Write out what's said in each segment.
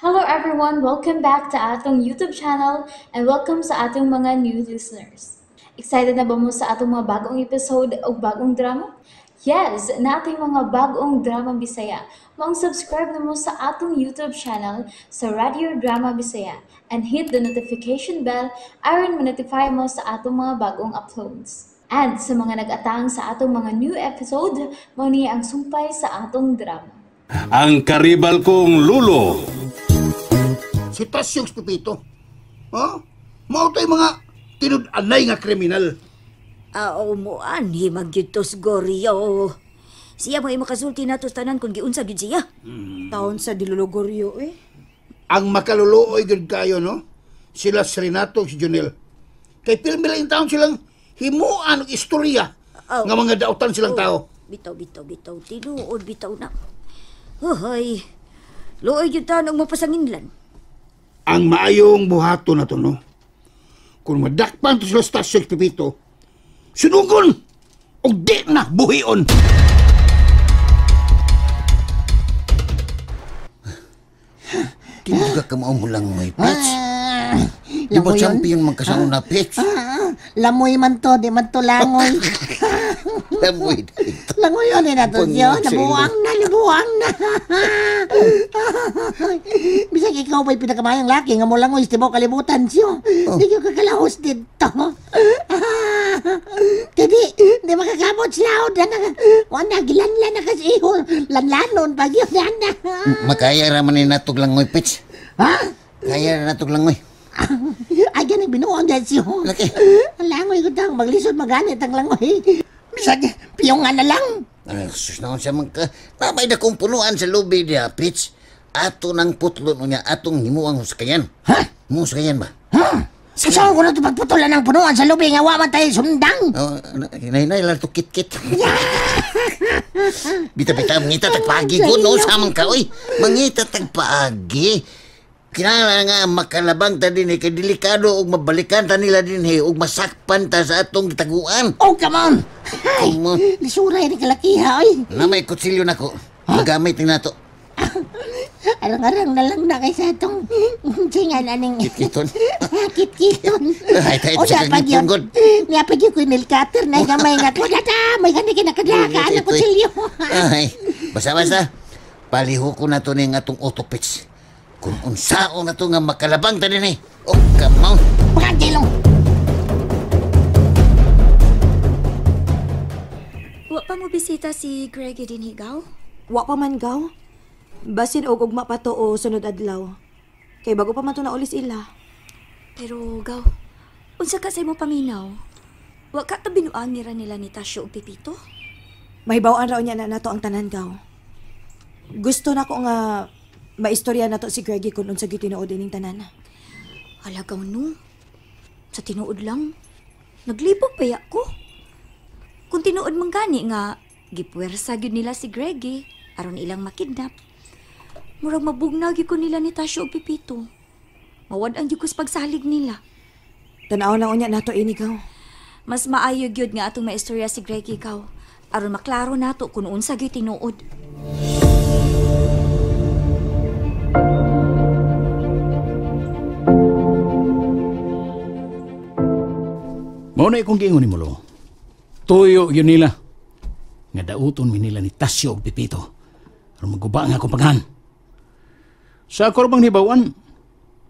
Hello everyone, welcome back to atong YouTube channel and welcome sa atong mga new listeners. Excited na ba mo sa atong mga bagong episode o bagong drama? Yes, na ating mga bagong drama Bisaya. Mag-subscribe na mo sa atong YouTube channel sa Radio Drama Bisaya and hit the notification bell aron ma-notify mo sa atong mga bagong uploads. And sa mga nag-atang sa atong mga new episode, mao ni ang sumpay sa atong drama. Ang karibal kong lulo. Si Tasyong Pipito. Ha? Mao to'y mga tinud-anay nga kriminal. Mo ani magyutos Goryo. Siya mo makasulti nato tanan kung giunsa gyud siya. Taon sa dilulogoryo eh. Ang makaluluoy gud kayo, no? Sila si Renato, si Junel. Kay pilmilaing taon silang himuan og istorya nga mga dautan silang tao. Bitaw. Tinuod bitaw na. Hoy. Luoy gyud ta og mapasanginlan. Ang maayong buhato na to, no? Kung madakpan to sila sa Tasyong Pipito, sunugon o di na buhion. Tinuga ka mo lang may pitch. Di ba champion magkasangon na pitch? Lamoy man to, di man to langoy. Lamoy dito. Langoy yun eh nato siya. Nabuwang na. Bisag ikaw ba'y pinakamayang laki nga mo langoy, di mo kalibutan siya. Di ka kakalahos dito. Kadi, di makakabot siya. Wala, gilanlan na kasi iho. Lanlanon, pag yun na. Makaya raman ni natog langoy pitch. Ha? Kaya na natog langoy. Ay, ganang binuon dahil siya. Laki. Ang langoy ko tang, maglisod maganit ang langoy. Bisag, piyongan na lang. Ay, sus naman siya magka. Namay na kong punuan sa lobby niya, pitch. Ato ng putlon niya, atong himuang huskayan. Ha? Huskayan ba? Ha? Sasama ko na ito pagputulan ng punuan sa lubi nga waman tayo sundang. Oh, hinay lang to kit-kit. Bita-bita, mangita tagpaagi ko, no? Samang ka, oy. Mangita tagpaagi. Kinala nga makalabang ta din kay delikado og mabalikan ta nila din og masakpan ta sa atong gitaguan. Oh, come on! Ay, Come on. lisuray ni kalakiha, oy. Na may kutsilyo nako. Magamit ni nato. Arang-arang na lang na kaysa itong singan aning... Kit-kiton. Kit-kiton. Ay, tayo O sa sa pag yun, kagipungod. nga pag yun ko nilkater na gamay nga ko data, may ganda kinakadaka na kutsilyo. Ay, basta-basta. Paliho ko na to ni nga atong autopits. Kung unsaon na to nga makalabang ta din Oh, come on. Pagkilong! Wa pa mo bisita si Greggy din higaw? Wa pa man gaw. Basin og ugma pa to o sunod adlaw. Kay bago pa man to naulis ila. Pero gaw, unsa ka sa imo paminaw? Wa ka ta binuang nila ni Tasyo ug Pipito? Mahibaw-an raw niya na nato ang tanan gaw. Gusto na ko nga maistorya na to si Greggy kung unsa gyud tinuod ining tanan. Halagaw no. Sa tinuod lang. Naglibog pa ko. Kung tinuod man gani nga, gipuwersa gyud nila si Greggy aron ilang makidnap. Murag mabugnag gyud ko nila ni Tasyo ug Pipito. Mawad-an gyud ko sa pagsalig nila. Tanaw na unya nato ini gaw. Mas maayo gyud nga atong maistorya si Greggy kaw aron maklaro nato kung unsa gyud tinuod. Mao na ikong giingon ni Mulo. Tuyo yun nila. Nga dauton mi nila ni Tasyo og Pipito. Aron maguba nga akong paghan. Sa ako bang hibawan,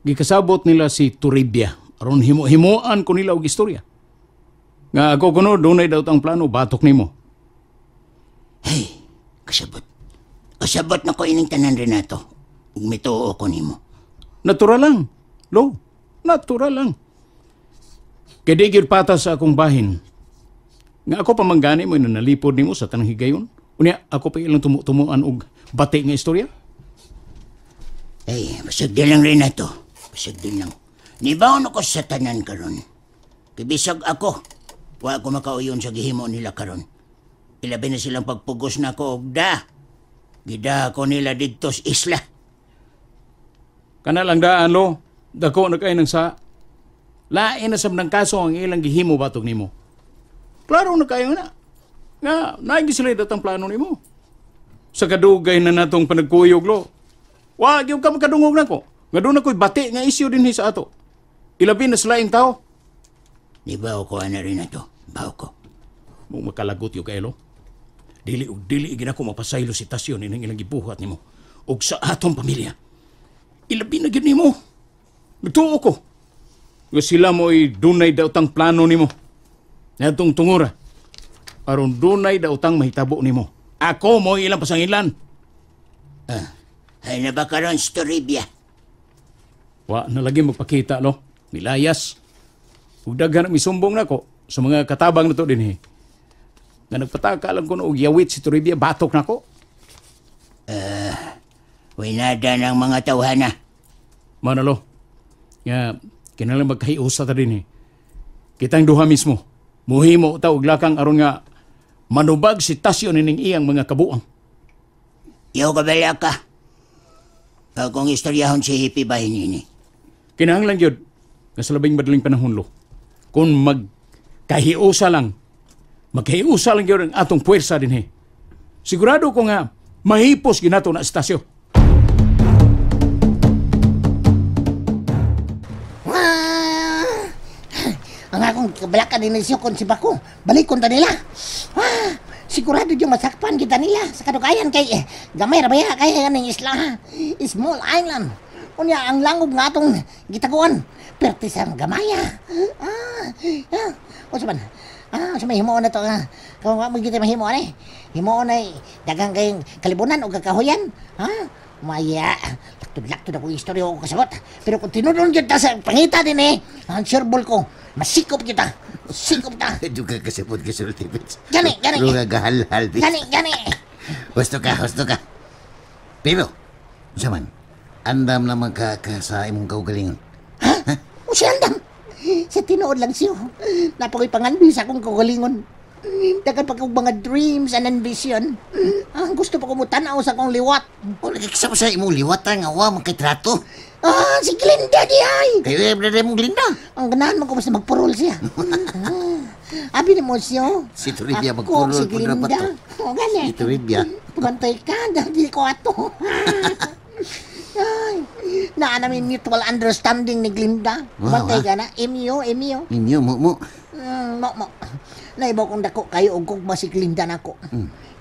gikasabot nila si Toribia. Aron himo-himuan ko nila og istorya. Nga ako kuno, dunay daw tang plano, batok nimo. Hey, kasabot. Kasabot na ko ining tanan rin nato. Ug mituo ko nimo. Natural lang. Lo, natural lang. Kaya di gyud patas sa akong bahin. Nga ako pamanggani mo na nalipod nimo sa tanang higayon. Unya ako pa ilang tumutumuan og bati nga istorya. Hey, basag din lang rin nato. Basag din lang. Nibaw na ko sa tanan karon. Kibisag ako. Wa ako makauyon sa gihimo nila karon. Ilabi na silang pagpugos na ko og da. Gida ko nila didto sa isla. Kana lang daan lo. Dako na kay nang sa lain na sab ng kaso ang ilang gihimo batok nimo. Klaro na kayo na. Nga, naigi sila datang plano nimo. Sa kadugay na natong panagkuyog lo. Wa gyud ka makadungog nako. Nga doon ako'y bati nga isyu din sa ato. Ilabi na sa laing tao. Di ba ko ana rin na to? Baw ko. Mong makalagot yung kailo. Dili igin ako mapasaylo si Tasyon ining ilang gibuhat nimo. Og sa atong pamilya. Ilabi na gyud nimo. Nagtuo ko. Nga sila mo'y dunay daw tang plano nimo. Natong tungura. Aron dunay daw tang mahitabo nimo. Ako mo ilang pasangilan. Ay na ba karon Storibia? Wa na lagi magpakita lo. Milayas. Ug daghan ang misumbong nako sa mga katabang nato dinhi. Nga nagpataka lang ko og yawit si Toribia batok nako. Winada ng mga tawhana. Manalo. Nga kinahanglan magkahiusa ta dinhi. Kitang duha mismo. Muhimo ta og lakang aron nga manubag si Tasyon ning iyang mga kabuang. Yaw kabala ka. Akong istoryahon si Hippie bahin ini. Kinahanglan gyud nga sa labing madaling panahon lo. Kung magkahiusa lang gyud ang atong puwersa dinhi. Sigurado ko nga mahipos ginato na istasyon. Ang akong kabalakan din siya kung si Bako. Balikon ta nila. Sigurado yung masakpan kita nila sa kadugayan kay gamay ra baya kay kaning isla ha. Small island. Unya ang langub nga atong gitaguan. Pertisan gamaya. O saban. Sa may himo na to ha. Kung mo kita mahimo ani. Himo na dagang kay kalibunan o kakahuyan. Maya. Laktod ako istorya ko kasagot. Pero kung tinudon yun ta sa pangita din ang sureball ko. Masikop kita. Sikop ta. Duga kasapot ka sa ultimate. Gani. Duga gahal-hal. Gani. Gusto ka. Pero, saman, andam naman ka sa imong kaugalingon. O si andam. Sa tinuod lang siya. Napakoy panganbi sa akong kaugalingon. Dagan pa kong mga dreams and ambition. Gusto pa ko mo tanaw sa akong liwat. O, nagkikisama sa imong liwat nga wa magkitrato. Si Glinda di ay. Kayo yung mong Glinda. Ang ganahan mo ko basta magpurol siya. Abi ni mo siya. Si Toribia Ako, magpurol si po na pa Glinda. to. O, gani. Si Toribia. Pagantay ka, dahil ko ato. Ay, na namin mutual understanding ni Glinda. Bantay ka na. Emio. Ninyo, mo. Mo. Naibaw kong dako kayo og kung si Glinda na ko.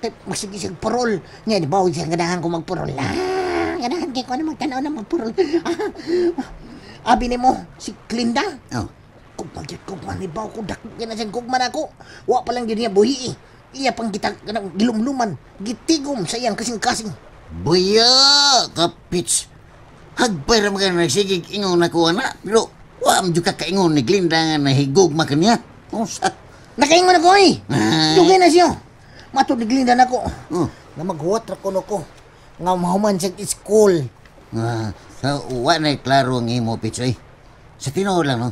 Kaya magsige siyang purol. Nga, di ba, siyang ganahan ko magpurol. Ganahan kayo ko na magtanaw na magpurol. Abi ni mo, si Glinda. Kugman, ibaw ko, dako na siyang kugman ako. Wa pa lang yun niya buhi eh. Iya pang kita gilumluman, gitigom sa iyang kasing-kasing. Buya, kapits. Hagpay ra mga nagsigig ingon ako na. Pero, wam juga kaingon ni Glinda nga nahigog makanya. Sa Nakaingon ako eh. Dugay na siya. Matod ni Glinda na ko. Nga maghuwat ra ko nga mahuman sa school. Wa na klaro ang imo, Pits. Sa tinuod lang, no?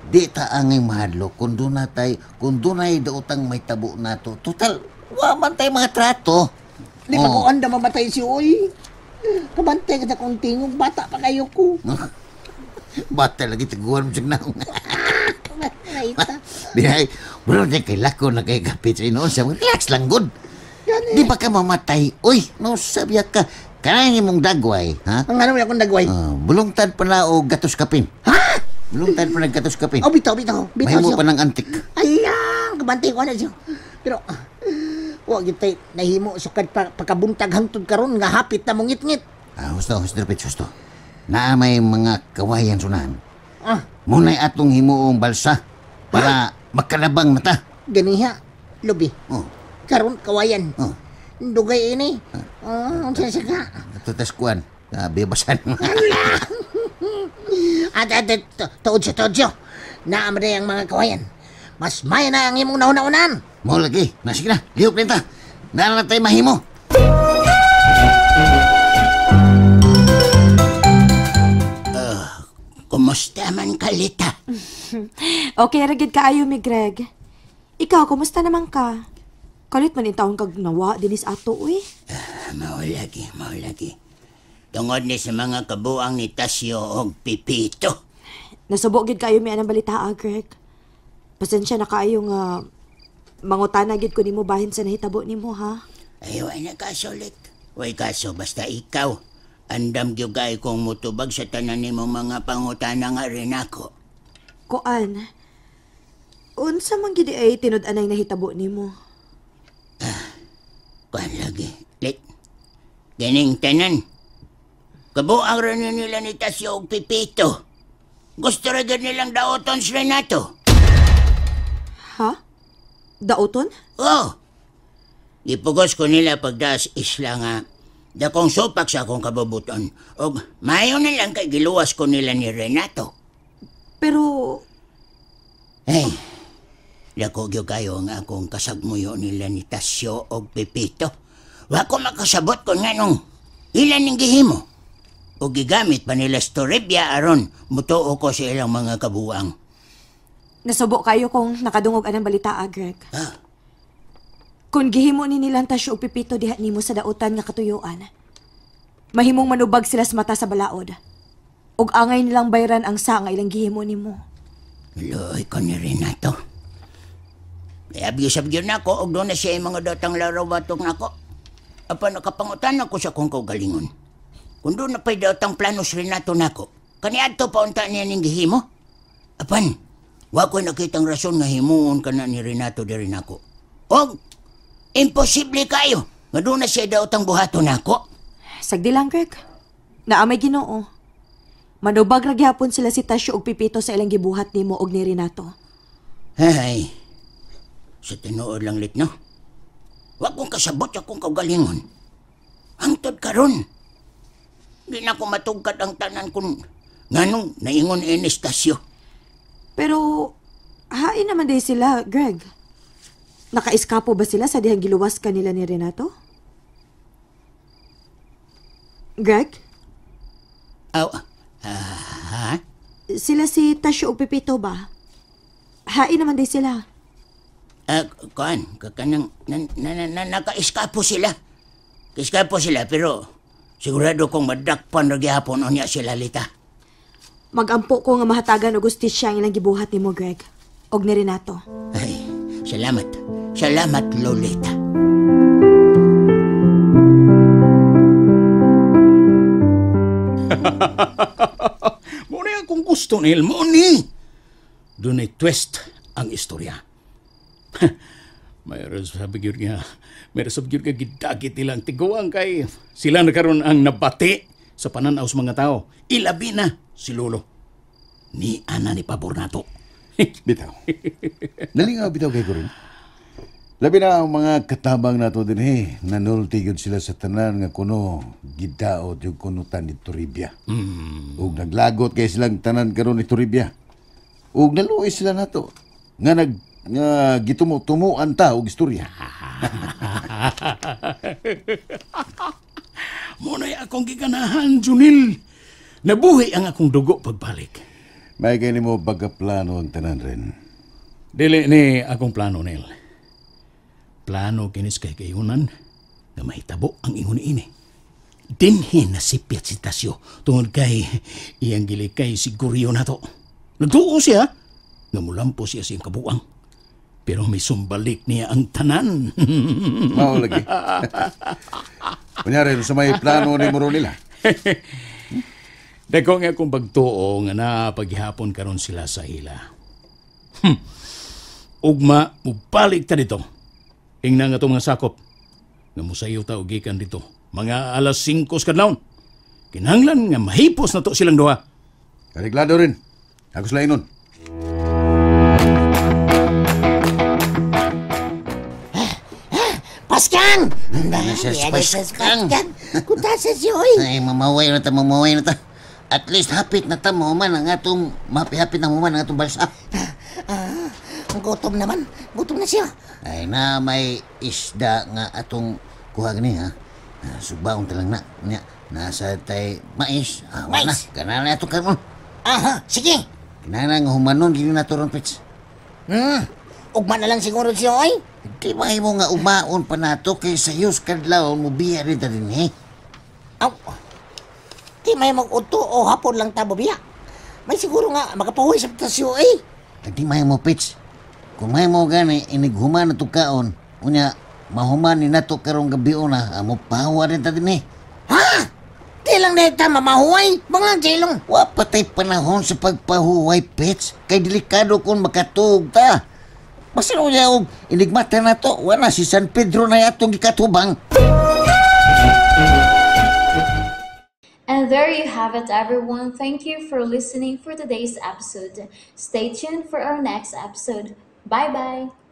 Di ta angay mahadlo kung dunay daotang may tabo na to. Total, wa man tayo mga trato. Di pa ko anda mamatay si Oy. Kabantay ka na kong tingog, bata pa kayo ko. Bata lagi tiguan mo siyang naong. Naita. Bihay, bro, di kay lako na kay kapit sa inoon siya. Relax lang, good. Di ba ka mamatay? Uy, no, sabiya ka. Kaya mong dagway, ha? Ang ano akong dagway? Bulungtad pa na o gatos kapin. Ha? Bulungtad pa na gatos kapin. Oh, bitaw Mahimo siya. pa ng antik. Alang, kabantay ko na siya. Pero, wag yun tayo nahimo sukad pagkabuntag hangtod karon nga hapit na mong ngit-ngit. Husto, Pits, husto. Na may mga kawayan sunahan. Muna'y atong himuong balsa para makalabang mata. Ganiha, lubi. Karon kawayan. Dugay ini. Sasaka. Tutas kuan, bebasan. Tuod siya. Naamre ang mga kawayan. Mas maya na ang imong nauna-unan. Mo lagi, nasige na, lihok nita. Nala tayo mahimo. Kumusta man kalita? Okay, ragid kaayo mi Greg. Ikaw, kumusta naman ka? Kalit man in taon kag nawa dinis ato, uy. Mao lagi. Tungod ni sa mga kabuang ni Tasyo og Pipito. Nasubok gid kayo mi anang balita, Greg. Pasensya na kaayo nga mangutana gid ko nimo bahin sa nahitabo nimo, ha? Ay, way na kaso ulit. Way kaso basta ikaw. Andam gyud kay kong mutubag sa tanan nimo mga pangutana nga rin ako. Kuan, unsa man gid ay tinud-anay nahitabo nimo? Kuan lagi. Lit. Ganing tanan. Kabuang rin nila ni Tasyo og Pipito. Gusto rin nilang daoton si Renato. Ha? Daoton? Oh. Ipugos ko nila pagdas isla nga. Dakong sopak sa akong kababuton. Og mayo na lang kay giluwas ko nila ni Renato. Pero Hey, dako gyud kayo ang akong kasagmuyo nila ni Tasyo og Pipito. Wa ko makasabot kung nganong ilan ning gihimo. O gigamit pa nila Storibia aron mutuo ko sa ilang mga kabuang. nasubo kayo kung nakadungog anang balita, Greg. Ah, Kung gihimo ni nilang Tasyo og Pipito diha nimo sa dautan nga katuyuan, mahimong manubag sila sa mata sa balaod. Ug angay nilang bayran ang sa nga ilang gihimo nimo. Loy ko ni Renato. Abiyusab yun ako og doon na siya yung mga datang laraw batok na ako. Apa nakapangutan ako sa kong kaugalingon. Kung doon na pa'y datang plano si Renato na ako, kaniadto pa unta niya ning gihimo. Apan, wa ko'y nakitang rason nga himuon ka na ni Renato di rin ako. Og, imposible kayo nga doon na siya datang buhato na ako. Sagdi lang, Greg. Naamay Ginoo. Manubag ra gyapon sila si Tasyo og Pipito sa ilang gibuhat nimo og ni Renato. Ay, sa tinuod lang lit, no? Wa kong kasabot akong kaugalingon. Hangtod karon. Di na ko matugkad ang tanan kung nganong naingon inis Tasyo. Pero hain naman day sila, Greg. Nakaiskapo ba sila sa dihang giluwas kanila ni Renato? Greg? Aw, ha? Sila si Tasyo o Pipito ba? Hain naman day sila. Kanang nakaiskapo sila. Kaiskapo sila, pero sigurado kong madakpan na gihapon o niya sila lita. Magampo ko nga mahatagan og gustisya ang ilang gibuhat nimo, Greg. Og ni Renato. Ay, salamat. Salamat, Lolita. Muna akong gusto ni Elmoni. Doon ay twist ang istorya. Mayroon sabi nga gidagit nilang tiguang kay sila na karon ang nabati sa pananaw sa mga tao. Ilabi na si Lolo. Ni ana ni pabor nato. Bitaw. Nalingaw bitaw kay Corin. Labi na ang mga katabang nato din nanulti gyud sila sa tanan nga kuno gidaot yung kunutan ni Toribia. Ug naglagot kay silang tanan karon ni Toribia. Ug naluoy sila nato nga gitumo-tumuan ta og istorya. Muna'y akong giganahan, Junil. Nabuhi ang akong dugo pagbalik. May kay nimo pagkaplano ang tanan rin. Dili ni akong plano, Nel. Plano kinis kay kayunan nga mahitabo ang ingon ini. Dinhi nasipyat si Tasyo tungod kay iyang gilikay si Guryo nato. Nagtuo siya nga mulampo siya siyang kabuang. Pero may sumbalik niya ang tanan. Mao lagi. Kunyari, sa may plano ni Moro nila. Dako nga kung pagtuo nga napaghihapon karon sila sa hila. Ugma, mubalik ta dito. Ingna nga itong mga sakop. Nga musayo ta ugikan dito. Mga alas 5 kadlawon. Kinahanglan nga mahipos na to silang duha. Kariglado rin. Ako sila inon. Paskan! Paskan! Kunta sa siyo, oy. Ay, mamaway na ta. At least hapit na ta mo man ang atong hapit na mo man ang atong balsa. Gutom naman. Gutom na siya. Ay na may isda nga atong kuha gani ha. Subaon talang na. Nya nasa tay mais. Wala na. Mais? Kana na atong karon. Aha, sige. Kinahanglan nga humanon gini na turon pits. Ugma na lang siguro siya, oy. Di ba mo nga umaon pa nato kay sayos kadlaw mo biya rin ta din Aw. Di may mag-uto o hapon lang tabo biya. May siguro nga makapahuwi sa tasyo, eh. Di may mo pits. Kung may mo gani inighuman na kaon, unya mahuman ni nato karong gabi na amo pahawa rin ta din Ha? Di Dili lang na ita mamahuway. Mga jelong. Wa patay panahon sa pagpahuway, Pets. Kay delikado kung makatug ta. Masino niya og inigmata na to. Wala si San Pedro na yatong gikatubang. And there you have it, everyone. Thank you for listening for today's episode. Stay tuned for our next episode. Bye bye.